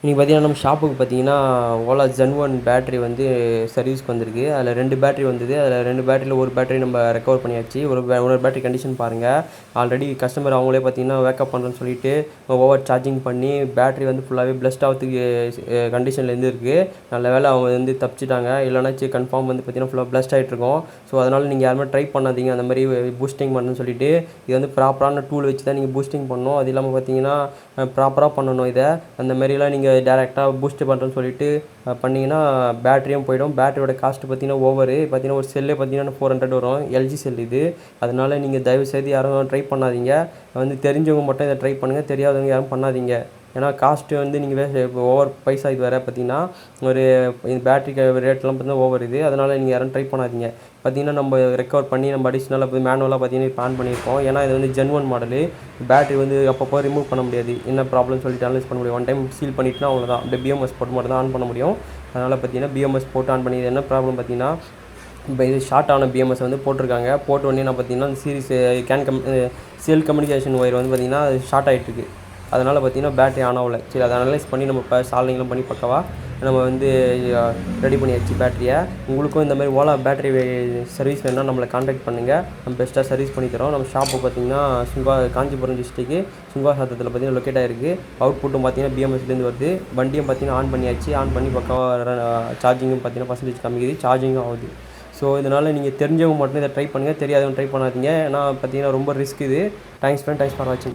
இன்றைக்கி பார்த்தீங்கன்னா நம்ம ஷாப்புக்கு பார்த்தீங்கன்னா ஓலா Zen1 பேட்டரி வந்து சர்வீஸ்க்கு வந்திருக்கு. அதில் 2 பேட்டரி வந்தது. அதில் 2 பேட்டரியில் ஒரு பேட்டரி நம்ம ரெக்கவர் பண்ணியாச்சு. ஒரு பேட்டரி கண்டிஷன் பாருங்கள். ஆல்ரெடி கஸ்டமர் அவங்களே பார்த்தீங்கன்னா வேக்கப் பண்ணுறேன்னு சொல்லிட்டு ஓவர் சார்ஜிங் பண்ணி பேட்டரி வந்து ஃபுல்லாகவே பிளஸ்ட் ஆகிறதுக்கு கண்டிஷன்லேருந்து இருக்குது. நல்ல வேளை அவங்க வந்து தப்பிச்சிட்டாங்க. இல்லைனாச்சு கன்ஃபார்ம் வந்து பார்த்தீங்கன்னா ஃபுல்லாக பிளஸ்ட் ஆகிட்ருக்கும். ஸோ அதனால் நீங்கள் யாருமே ட்ரை பண்ணாதீங்க அந்த மாதிரி பூஸ்டிங் பண்ணணும்னு சொல்லிட்டு. இது வந்து ப்ராப்பரான டூல் வச்சு தான் நீங்கள் பூஸ்டிங் பண்ணணும். அது இல்லாமல் பார்த்தீங்கன்னா ப்ராப்பராக பண்ணணும். இதை அந்த மாதிரிலாம் நீங்கள் டேரெக்டாக பூஸ்ட் பண்ணுறேன்னு சொல்லிட்டு பண்ணிங்கன்னா பேட்டரியும் போயிடும். பேட்டரியோட காஸ்ட்டு பார்த்தீங்கன்னா பார்த்தீங்கன்னா ஒரு செல்லே பார்த்தீங்கன்னா 400 வரும். எல்ஜி செல் இது. அதனால் நீங்கள் தயவுசெய்து யாரும் ட்ரை பண்ணாதீங்க. வந்து தெரிஞ்சவங்க மட்டும் இதை ட்ரை பண்ணுங்கள். தெரியாதவங்க யாரும் பண்ணாதீங்க. ஏன்னா காஸ்ட்டு வந்து நீங்கள் இப்போ ஓவர் பைசா இது வேறு பார்த்தீங்கன்னா ஒரு பேட்டரிக்கு ரேட்லாம் பார்த்தீங்கன்னா ஓவர் இது. அதனால் நீங்கள் யாரும் ட்ரை பண்ணாதீங்க. பார்த்தீங்கன்னா நம்ம ரெக்கவர் பண்ணி நம்ம அடிஷ்னலாக போய் மேனுவலாக பார்த்தீங்கன்னா இப்போ ஆன் பண்ணியிருக்கோம். ஏன்னா இது வந்து Zen1 மாடலு. பேட்டரி வந்து அப்பப்போ ரிமூவ் பண்ண முடியாது. என்ன ப்ராப்ளம் சொல்லிட்டு அனலைஸ் பண்ண முடியும். ஒன் டைம் சீல் பண்ணிட்டுனா அவ்வளோதான். அப்படியே பிஎம்எஸ் போட்டு மட்டும் தான் ஆன் பண்ண முடியும். அதனால் பார்த்தீங்கன்னா பிஎம்எஸ் போட்டு ஆன் பண்ணி என்ன ப்ராப்ளம் பார்த்தீங்கன்னா இப்போ இது ஷார்ட் ஆன பிஎம்எஸ் வந்து போட்டிருக்காங்க. போட்ட உடனே நான் பார்த்தீங்கன்னா அந்த சீரிஸ் செல் கம்யூனிகேஷன் ஒயர் வந்து பார்த்தீங்கன்னா ஷார்ட் ஆகிட்டுருக்கு. அதனால் பார்த்தீங்கன்னா பேட்டரி ஆன் ஆகல. சரி அதை அனலைஸ் பண்ணி நம்ம இப்போ சால்விங்லாம் பண்ணி பக்கவாக நம்ம வந்து ரெடி பண்ணியாச்சு பேட்டரியை. உங்களுக்கும் இந்த மாதிரி ஓலா பேட்டரி சர்வீஸ் வேணும்னா நம்மளை காண்டாக்ட் பண்ணுங்கள். நம்ம பெஸ்ட்டாக சர்வீஸ் பண்ணி தரோம். நம்ம ஷாப்பு பார்த்தீங்கன்னா காஞ்சிபுரம் டிஸ்ட்ரிக்ட் சுங்காசாத்தத்தில் பார்த்தீங்கன்னா லொக்கேட் ஆகிருக்கு. அவுட்புட்டும் பார்த்தீங்கன்னா பிஎம்எஸ்லேருந்து வருது. வண்டியும் பார்த்தீங்கன்னா ஆன் பண்ணியாச்சு. ஆன் பண்ணி பக்கவாக சார்ஜிங்கும் பார்த்தீங்கன்னா பர்சன்டேஜ் காமிக்குது. சார்ஜிங்கும் ஆகுது. ஸோ இதனால் நீங்கள் தெரிஞ்சவங்க மட்டும் இதை ட்ரை பண்ணுங்கள். தெரியாதவங்க ட்ரை பண்ணாதீங்க. ஏன்னா பார்த்தீங்கன்னா ரொம்ப ரிஸ்க் இது. தேங்க்ஸ் ஃபார் வாட்சிங்.